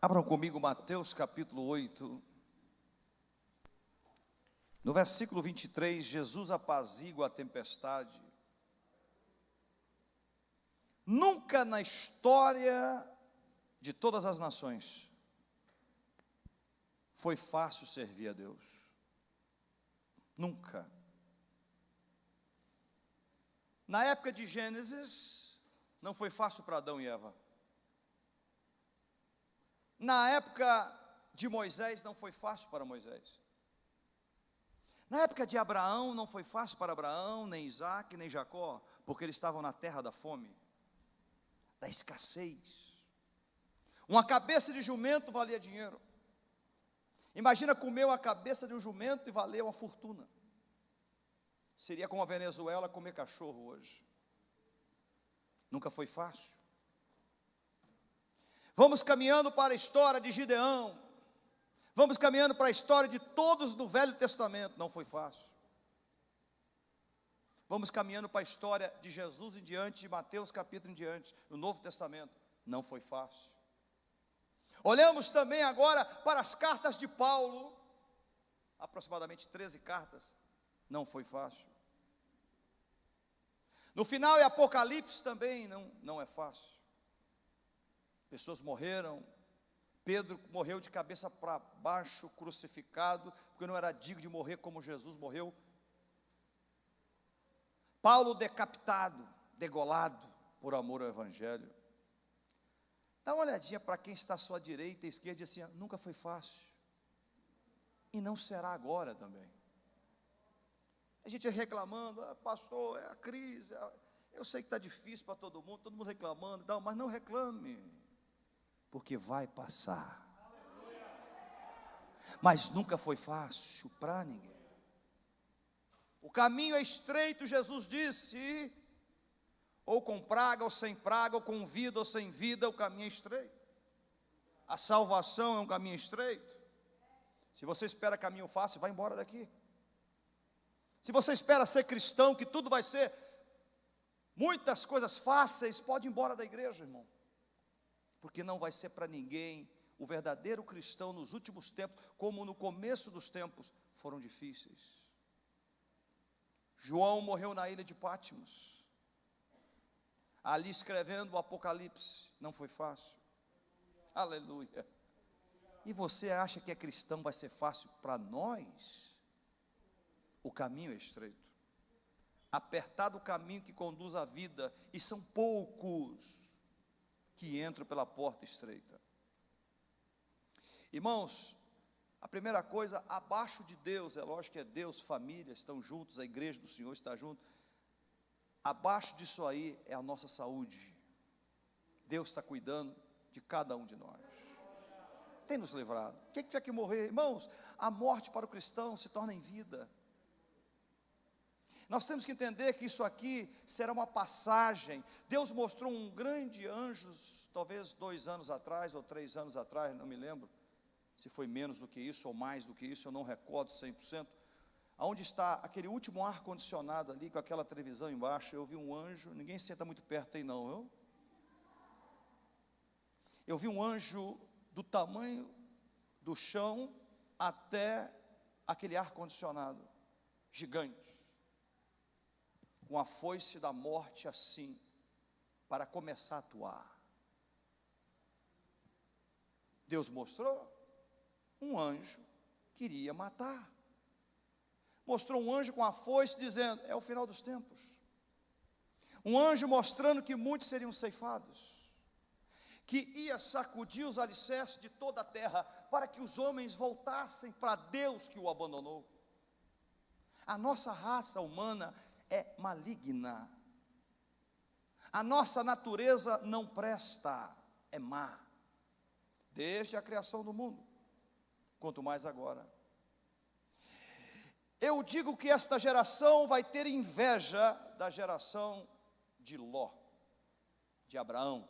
Abram comigo Mateus capítulo 8. No versículo 23, Jesus apazigua a tempestade. Nunca na história de todas as nações foi fácil servir a Deus. Nunca. Na época de Gênesis, não foi fácil para Adão e Eva. Na época de Moisés, não foi fácil para Moisés. Na época de Abraão, não foi fácil para Abraão, nem Isaac, nem Jacó, porque eles estavam na terra da fome, da escassez. Uma cabeça de jumento valia dinheiro. Imagina comer a cabeça de um jumento e valer uma fortuna. Seria como a Venezuela comer cachorro hoje. Nunca foi fácil. Vamos caminhando para a história de Gideão. Vamos caminhando para a história de todos do Velho Testamento. Não foi fácil. Vamos caminhando para a história de Jesus em diante, de Mateus capítulo em diante, no Novo Testamento. Não foi fácil. Olhamos também agora para as cartas de Paulo. Aproximadamente 13 cartas. Não foi fácil. No final, em Apocalipse também não é fácil. Pessoas morreram. Pedro morreu de cabeça para baixo, crucificado, porque não era digno de morrer como Jesus morreu. Paulo decapitado, degolado, por amor ao Evangelho. Dá uma olhadinha para quem está à sua direita e esquerda e diz assim: nunca foi fácil. E não será agora também. A gente reclamando, pastor, é a crise, eu sei que está difícil para todo mundo reclamando, mas não reclame, porque vai passar. Mas nunca foi fácil para ninguém. O caminho é estreito, Jesus disse, ou com praga ou sem praga, ou com vida ou sem vida, o caminho é estreito. A salvação é um caminho estreito. Se você espera caminho fácil, vai embora daqui. Se você espera ser cristão, que tudo vai ser muitas coisas fáceis, pode ir embora da igreja, irmão. Porque não vai ser para ninguém. O verdadeiro cristão nos últimos tempos, como no começo dos tempos, foram difíceis. João morreu na ilha de Patmos, ali escrevendo o Apocalipse. Não foi fácil. Aleluia. E você acha que é cristão vai ser fácil para nós? O caminho é estreito, apertado o caminho que conduz à vida, e são poucos que entram pela porta estreita. Irmãos, a primeira coisa, abaixo de Deus, é lógico que é Deus, família, estão juntos, a igreja do Senhor está junto. Abaixo disso aí é a nossa saúde. Deus está cuidando de cada um de nós. Tem nos livrado. Quem tiver que morrer, irmãos, a morte para o cristão se torna em vida. Nós temos que entender que isso aqui será uma passagem. Deus mostrou um grande anjo, talvez 2 anos atrás, ou 3 anos atrás, não me lembro, se foi menos do que isso, ou mais do que isso, eu não recordo 100%, aonde está aquele último ar-condicionado ali, com aquela televisão embaixo. Eu vi um anjo, ninguém senta muito perto aí não, eu vi um anjo do tamanho do chão até aquele ar-condicionado, gigante, com a foice da morte assim, para começar a atuar. Deus mostrou um anjo que iria matar. Mostrou um anjo com a foice dizendo: é o final dos tempos. Um anjo mostrando que muitos seriam ceifados, que ia sacudir os alicerces de toda a terra, para que os homens voltassem para Deus que o abandonou. A nossa raça humana é maligna. A nossa natureza não presta, é má, desde a criação do mundo, quanto mais agora. Eu digo que esta geração vai ter inveja da geração de Ló, de Abraão,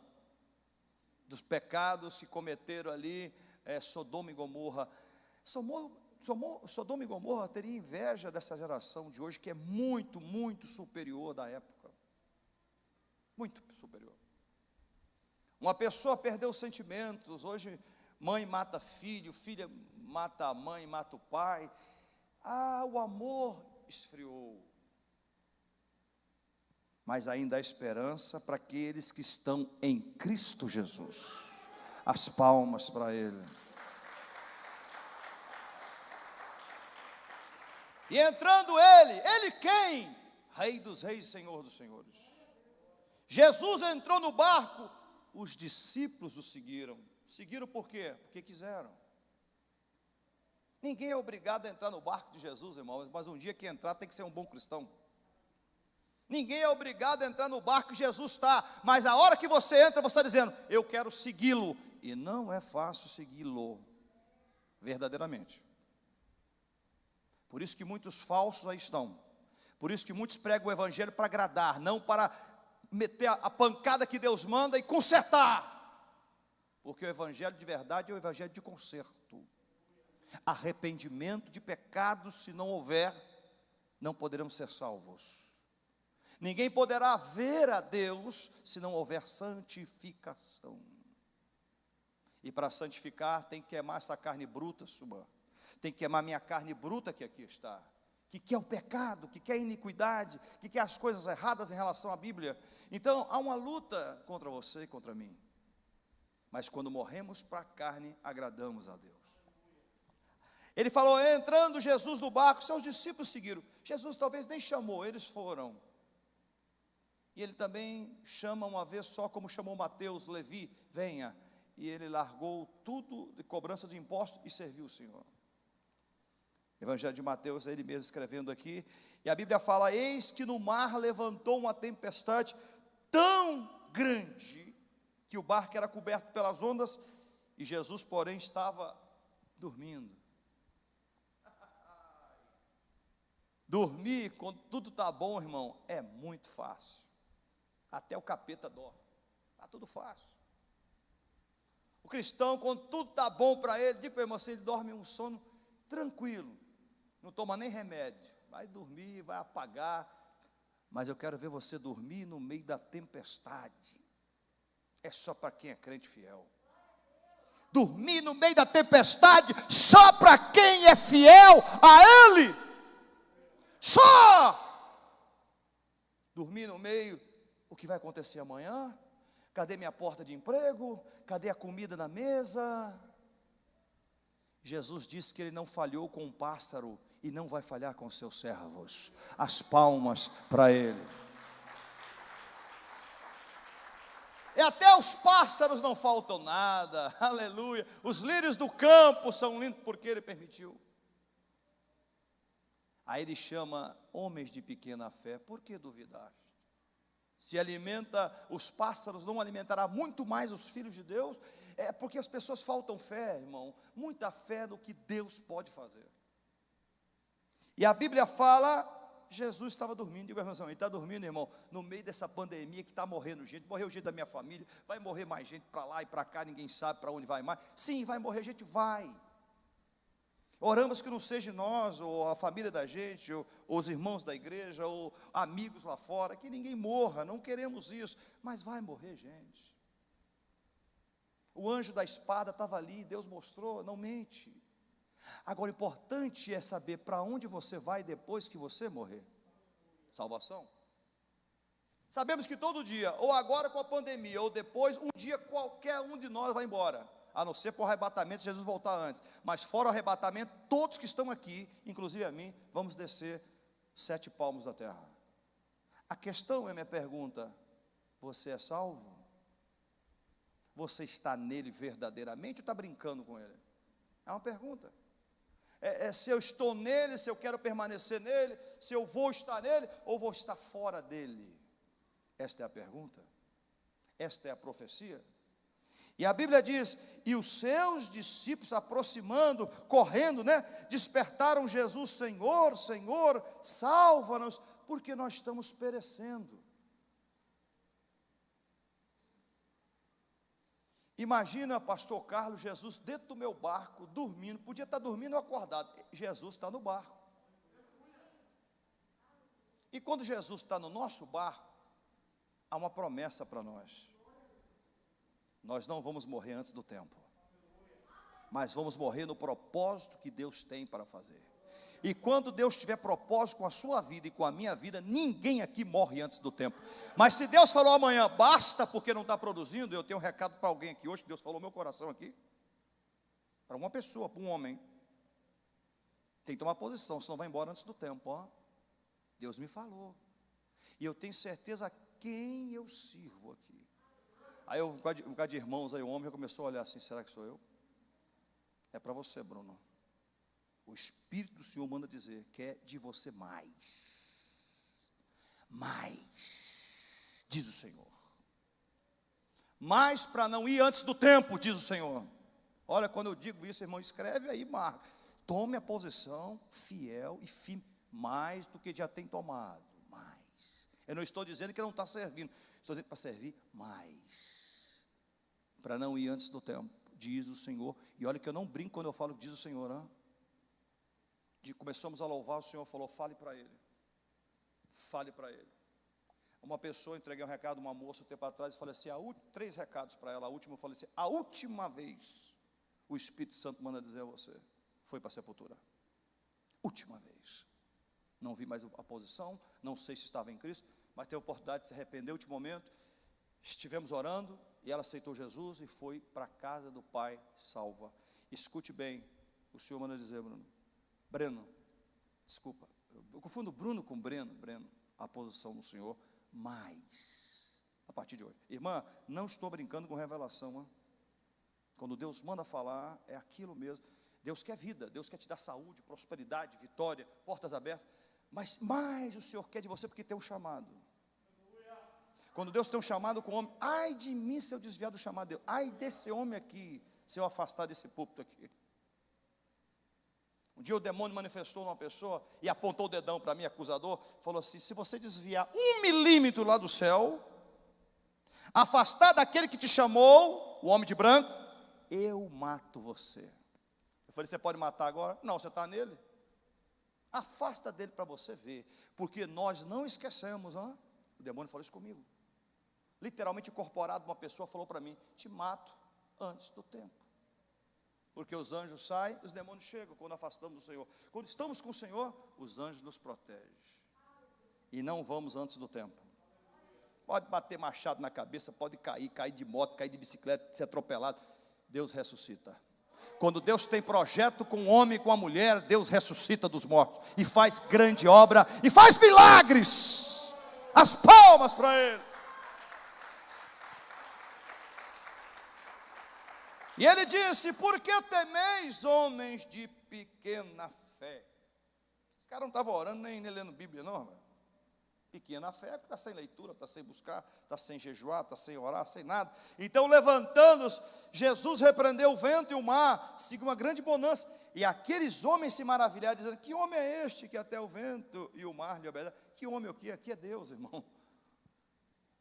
dos pecados que cometeram ali, Sodoma e Gomorra. Sodoma e Gomorra teria inveja dessa geração de hoje, que é muito, muito superior da época. Muito superior. Uma pessoa perdeu os sentimentos. Hoje Mãe mata filho, filha mata a mãe, mata o pai. O amor esfriou. Mas ainda há esperança para aqueles que estão em Cristo Jesus. As palmas para Ele. E entrando Ele quem? Rei dos reis, Senhor dos senhores. Jesus entrou no barco, os discípulos o seguiram. Seguiram por quê? Porque quiseram. Ninguém é obrigado a entrar no barco de Jesus, irmão, mas um dia que entrar tem que ser um bom cristão. Ninguém é obrigado a entrar no barco que Jesus está, mas a hora que você entra, você está dizendo, eu quero segui-lo. E não é fácil segui-lo, verdadeiramente. Por isso que muitos falsos aí estão. Por isso que muitos pregam o evangelho para agradar, não para meter a pancada que Deus manda e consertar. Porque o evangelho de verdade é o evangelho de conserto. Arrependimento de pecados, se não houver, não poderemos ser salvos. Ninguém poderá ver a Deus se não houver santificação. E para santificar tem que queimar essa carne bruta sua. Tem que queimar minha carne bruta que aqui está. Que quer o pecado, que quer a iniquidade, que quer as coisas erradas em relação à Bíblia. Então há uma luta contra você e contra mim. Mas quando morremos para a carne, agradamos a Deus. Ele falou, entrando Jesus no barco, seus discípulos seguiram. Jesus talvez nem chamou, eles foram. E ele também chama uma vez só, como chamou Mateus, Levi, venha. E ele largou tudo de cobrança de impostos e serviu o Senhor. Evangelho de Mateus, ele mesmo escrevendo aqui. E a Bíblia fala, eis que no mar levantou uma tempestade tão grande, que o barco era coberto pelas ondas, e Jesus, porém, estava dormindo. Dormir, quando tudo está bom, irmão, é muito fácil. Até o capeta dorme. Está tudo fácil. O cristão, quando tudo está bom para ele, digo para o irmão assim, ele dorme um sono tranquilo. Não toma nem remédio. Vai dormir, vai apagar. Mas eu quero ver você dormir no meio da tempestade. É só para quem é crente fiel. Dormir no meio da tempestade, só para quem é fiel a Ele. Só! Dormir no meio, o que vai acontecer amanhã? Cadê minha porta de emprego? Cadê a comida na mesa? Jesus disse que Ele não falhou com um pássaro e não vai falhar com seus servos. As palmas para Ele. E até os pássaros não faltam nada, aleluia. Os lírios do campo são lindos porque Ele permitiu. Aí Ele chama homens de pequena fé, por que duvidaste? Se alimenta os pássaros, não alimentará muito mais os filhos de Deus? É porque as pessoas faltam fé, irmão, muita fé no que Deus pode fazer. E a Bíblia fala, Jesus estava dormindo. Digo, irmão, ele está dormindo, irmão, no meio dessa pandemia que está morrendo gente. Morreu gente da minha família, vai morrer mais gente para lá e para cá, ninguém sabe para onde vai mais. Sim, vai morrer gente, vai. Oramos que não seja nós, ou a família da gente, ou os irmãos da igreja, ou amigos lá fora, que ninguém morra, não queremos isso, mas vai morrer gente. O anjo da espada estava ali, Deus mostrou, não mente. Agora, o importante é saber para onde você vai depois que você morrer. Salvação. Sabemos que todo dia, ou agora com a pandemia, ou depois, um dia qualquer um de nós vai embora. A não ser por arrebatamento, Jesus voltar antes. Mas fora o arrebatamento, todos que estão aqui, inclusive a mim, vamos descer 7 palmos da terra. A questão é, minha pergunta, você é salvo? Você está nele verdadeiramente ou está brincando com ele? É uma pergunta. Se eu estou nele, se eu quero permanecer nele, se eu vou estar nele ou vou estar fora dele? Esta é a pergunta. Esta é a profecia. E a Bíblia diz, e os seus discípulos aproximando, correndo, despertaram Jesus, Senhor, Senhor, salva-nos, porque nós estamos perecendo. Imagina, pastor Carlos, Jesus dentro do meu barco, dormindo, podia estar dormindo ou acordado, Jesus está no barco. E quando Jesus está no nosso barco, há uma promessa para nós. Nós não vamos morrer antes do tempo. mas vamos morrer no propósito que Deus tem para fazer. E quando Deus tiver propósito com a sua vida e com a minha vida, ninguém aqui morre antes do tempo. Mas se Deus falou amanhã, basta porque não está produzindo, eu tenho um recado para alguém aqui hoje, Deus falou no meu coração aqui, para uma pessoa, para um homem, tem que tomar posição, senão vai embora antes do tempo, ó. Deus me falou, e eu tenho certeza a quem eu sirvo aqui. Aí um bocado de irmãos, aí o homem começou a olhar assim, será que sou eu? É para você, Bruno. O Espírito do Senhor manda dizer, quer de você mais, diz o Senhor, mais para não ir antes do tempo, diz o Senhor. Olha, quando eu digo isso, irmão, escreve aí, marca, tome a posição fiel e firme, mais do que já tem tomado, mais. Eu não estou dizendo que não está servindo, estou dizendo para servir mais, para não ir antes do tempo, diz o Senhor. E olha que eu não brinco quando eu falo que diz o Senhor, hein? Começamos a louvar, o Senhor falou, fale para ele. Fale para ele. Uma pessoa, entreguei um recado a uma moça um tempo atrás, e falei assim, 3 recados para ela, a última eu falei assim, a última vez, o Espírito Santo manda dizer a você, foi para a sepultura. Última vez. Não vi mais a posição, não sei se estava em Cristo, mas teve a oportunidade de se arrepender, último momento, estivemos orando, e ela aceitou Jesus, e foi para a casa do Pai salva. Escute bem, o Senhor manda dizer, Breno, desculpa, eu confundo Bruno com Breno, a posição do Senhor, mais, a partir de hoje. Irmã, não estou brincando com revelação, hein? Quando Deus manda falar, é aquilo mesmo. Deus quer vida, Deus quer te dar saúde, prosperidade, vitória, portas abertas, mas mais o Senhor quer de você porque tem um chamado. Quando Deus tem um chamado com o homem, ai de mim se eu desviar do chamado de Deus, ai desse homem aqui, se eu afastar desse púlpito aqui. Um dia o demônio manifestou numa pessoa e apontou o dedão para mim, acusador, falou assim, se você desviar 1 milímetro lá do céu, afastar daquele que te chamou, o homem de branco, eu mato você. Eu falei, você pode matar agora? Não, você está nele. Afasta dele para você ver, porque nós não esquecemos, hein? O demônio falou isso comigo. Literalmente incorporado, uma pessoa falou para mim, te mato antes do tempo. Porque os anjos saem, os demônios chegam quando afastamos do Senhor. Quando estamos com o Senhor, os anjos nos protegem. E não vamos antes do tempo. Pode bater machado na cabeça, pode cair de moto, cair de bicicleta, ser atropelado. Deus ressuscita. Quando Deus tem projeto com o homem e com a mulher, Deus ressuscita dos mortos. E faz grande obra, e faz milagres. As palmas para Ele. E ele disse, por que temeis, homens de pequena fé? Os caras não estavam orando nem lendo Bíblia, não, irmão. Pequena fé, porque está sem leitura, está sem buscar, está sem jejuar, está sem orar, sem nada. Então, levantando-os, Jesus repreendeu o vento e o mar, seguiu uma grande bonança. E aqueles homens se maravilharam, dizendo, que homem é este que até o vento e o mar lhe obedecem? Que homem é o quê? Aqui é Deus, irmão.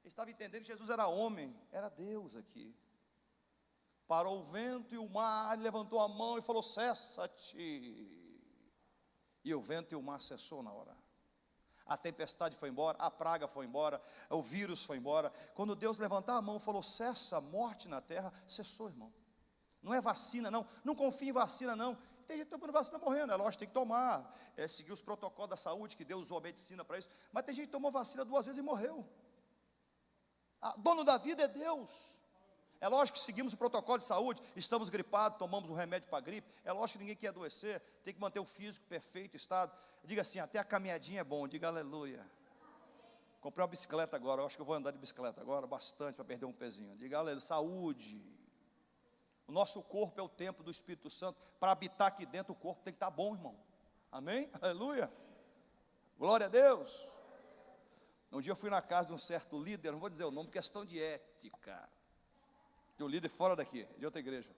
Ele estava entendendo que Jesus era homem, era Deus aqui. Parou o vento e o mar, levantou a mão e falou, cessa-te. E o vento e o mar cessou na hora. A tempestade foi embora, a praga foi embora, o vírus foi embora. Quando Deus levantou a mão e falou, cessa a morte na terra, cessou, irmão. Não é vacina, não. Não confie em vacina, não. Tem gente tomando vacina morrendo, é lógico, tem que tomar. Seguir os protocolos da saúde, que Deus usou a medicina para isso. Mas tem gente que tomou vacina 2 vezes e morreu. Dono da vida é Deus. É lógico que seguimos o protocolo de saúde, estamos gripados, tomamos um remédio para a gripe. É lógico que ninguém quer adoecer, tem que manter o físico perfeito, estado. Diga assim, até a caminhadinha é bom, diga aleluia. Comprei uma bicicleta agora, eu acho que eu vou andar de bicicleta agora, bastante, para perder um pezinho. Diga aleluia, saúde. O nosso corpo é o templo do Espírito Santo, para habitar aqui dentro o corpo tem que estar bom, irmão. Amém? Aleluia. Glória a Deus. Um dia eu fui na casa de um certo líder, não vou dizer o nome, questão de ética. De um líder fora daqui, de outra igreja.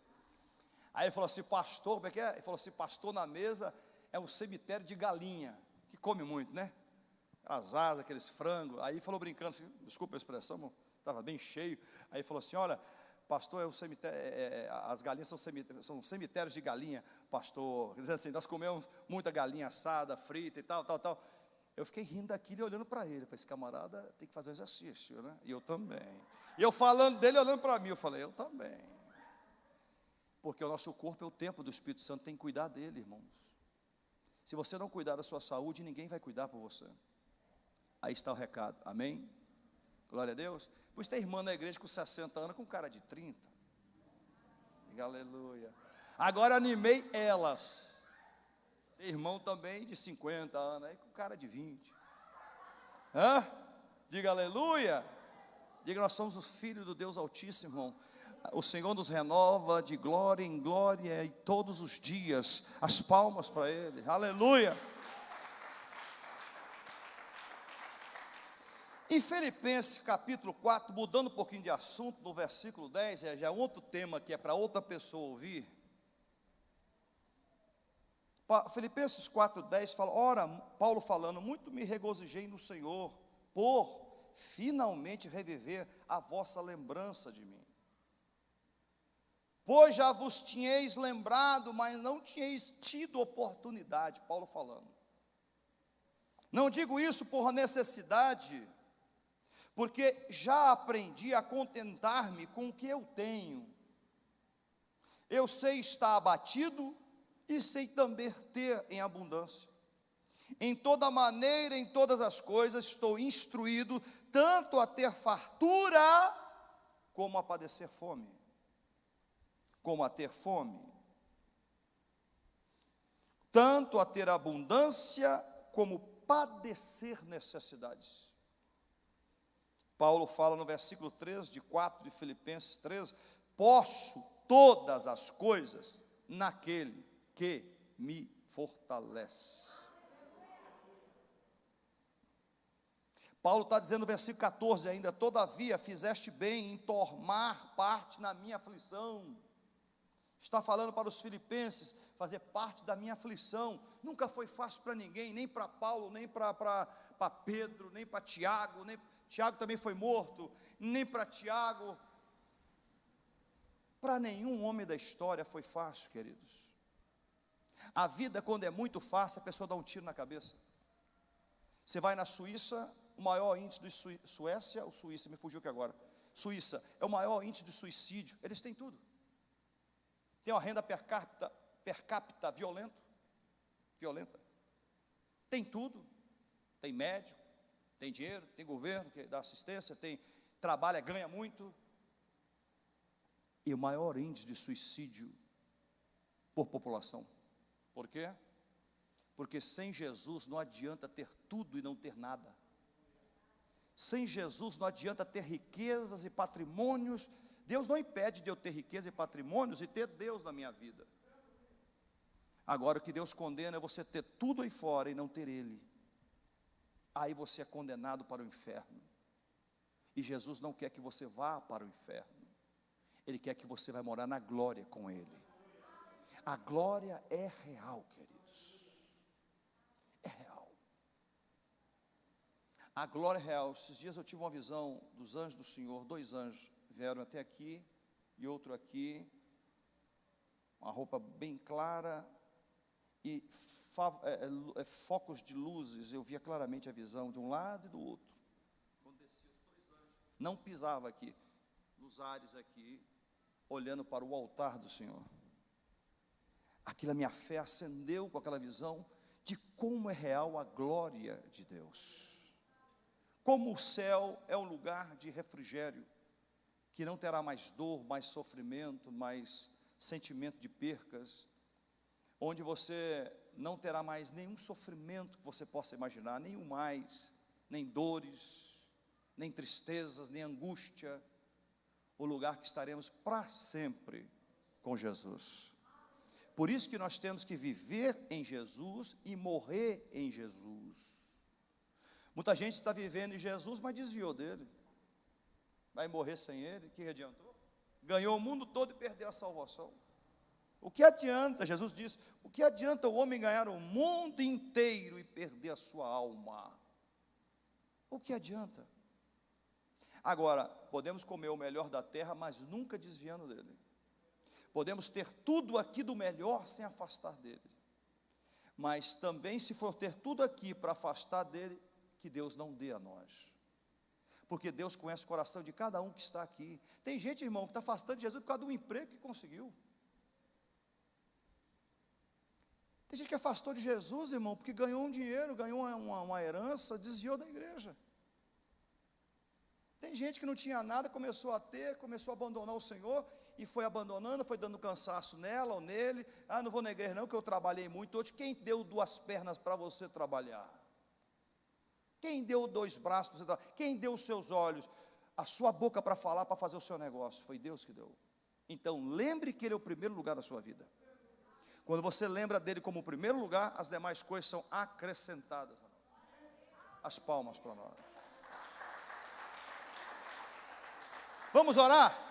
Aí ele falou assim, pastor, como é que é? Ele falou assim, pastor, na mesa é um cemitério de galinha, que come muito, né? As asas, aqueles frangos. Aí falou brincando assim, desculpa a expressão, estava bem cheio. Aí falou assim, olha, pastor, é um cemitério, as galinhas são cemitérios de galinha, pastor. Quer dizer assim, nós comemos muita galinha assada, frita e tal. Eu fiquei rindo daquilo e olhando para ele. Eu falei, esse camarada tem que fazer exercício, né? E eu também. E eu falando dele, olhando para mim, eu falei, eu também. Porque o nosso corpo é o templo do Espírito Santo, tem que cuidar dele, irmãos. Se você não cuidar da sua saúde, ninguém vai cuidar por você. Aí está o recado, amém? Glória a Deus. Pois tem irmã na igreja com 60 anos, com cara de 30. Diga aleluia. Agora animei elas. Tem irmão também de 50 anos, aí com cara de 20. Diga aleluia. Diga, nós somos o filho do Deus Altíssimo, irmão. O Senhor nos renova de glória em glória e todos os dias. As palmas para Ele, aleluia. Em Filipenses capítulo 4, mudando um pouquinho de assunto, no versículo 10, já é outro tema que é para outra pessoa ouvir. Filipenses 4:10 fala: ora, Paulo falando, muito me regozijei no Senhor, por finalmente reviver a vossa lembrança de mim. Pois já vos tinhais lembrado, mas não tinhais tido oportunidade. Paulo falando. Não digo isso por necessidade, porque já aprendi a contentar-me com o que eu tenho. Eu sei estar abatido e sei também ter em abundância. Em toda maneira, em todas as coisas, estou instruído, tanto a ter fartura, como a padecer fome. Como a ter fome. Tanto a ter abundância, como padecer necessidades. Paulo fala no versículo 3 de 4 de Filipenses 3, posso todas as coisas naquele que me fortalece. Paulo está dizendo no versículo 14 ainda, todavia fizeste bem em tomar parte na minha aflição. Está falando para os filipenses, fazer parte da minha aflição. Nunca foi fácil para ninguém, nem para Paulo, nem para Pedro, nem para Tiago, Tiago também foi morto, nem para Tiago. Para nenhum homem da história foi fácil, queridos. A vida, quando é muito fácil, a pessoa dá um tiro na cabeça. Você vai na Suíça, o maior índice de Suécia ou Suíça, me fugiu aqui agora. Suíça é o maior índice de suicídio. Eles têm tudo. Tem uma renda per capita violenta. Tem tudo. Tem médico, tem dinheiro, tem governo que dá assistência, tem trabalha, ganha muito. E o maior índice de suicídio por população. Por quê? Porque sem Jesus não adianta ter tudo e não ter nada. Sem Jesus não adianta ter riquezas e patrimônios. Deus não impede de eu ter riqueza e patrimônios e ter Deus na minha vida. Agora o que Deus condena é você ter tudo aí fora e não ter Ele. Aí você é condenado para o inferno. E Jesus não quer que você vá para o inferno. Ele quer que você vai morar na glória com Ele. A glória é real, queridos. É real. A glória é real. Esses dias eu tive uma visão dos anjos do Senhor. 2 anjos vieram até aqui e outro aqui. Uma roupa bem clara e focos de luzes. Eu via claramente a visão de um lado e do outro. Quando descia os 2 anjos, não pisava aqui, nos ares aqui, olhando para o altar do Senhor. Aquilo, a minha fé acendeu com aquela visão de como é real a glória de Deus. Como o céu é um lugar de refrigério, que não terá mais dor, mais sofrimento, mais sentimento de percas, onde você não terá mais nenhum sofrimento que você possa imaginar, nenhum mais, nem dores, nem tristezas, nem angústia, o lugar que estaremos para sempre com Jesus. Por isso que nós temos que viver em Jesus e morrer em Jesus. Muita gente está vivendo em Jesus, mas desviou dele. Vai morrer sem Ele, que adiantou? Ganhou o mundo todo e perdeu a salvação. O que adianta, Jesus disse, o que adianta o homem ganhar o mundo inteiro e perder a sua alma? O que adianta? Agora, podemos comer o melhor da terra, mas nunca desviando dele. Podemos ter tudo aqui do melhor sem afastar dele. Mas também, se for ter tudo aqui para afastar dele, que Deus não dê a nós. Porque Deus conhece o coração de cada um que está aqui. Tem gente, irmão, que está afastando de Jesus por causa de um emprego que conseguiu. Tem gente que afastou de Jesus, irmão, porque ganhou um dinheiro, ganhou uma herança, desviou da igreja. Tem gente que não tinha nada, começou a ter, começou a abandonar o Senhor, e foi abandonando, foi dando cansaço nela ou nele. Ah, não vou na igreja não, que eu trabalhei muito hoje. Quem deu 2 pernas para você trabalhar? Quem deu 2 braços para você trabalhar? Quem deu os seus olhos, a sua boca para falar, para fazer o seu negócio? Foi Deus que deu. Então, lembre que Ele é o primeiro lugar da sua vida. Quando você lembra dele como o primeiro lugar, as demais coisas são acrescentadas. As palmas para nós. Vamos orar?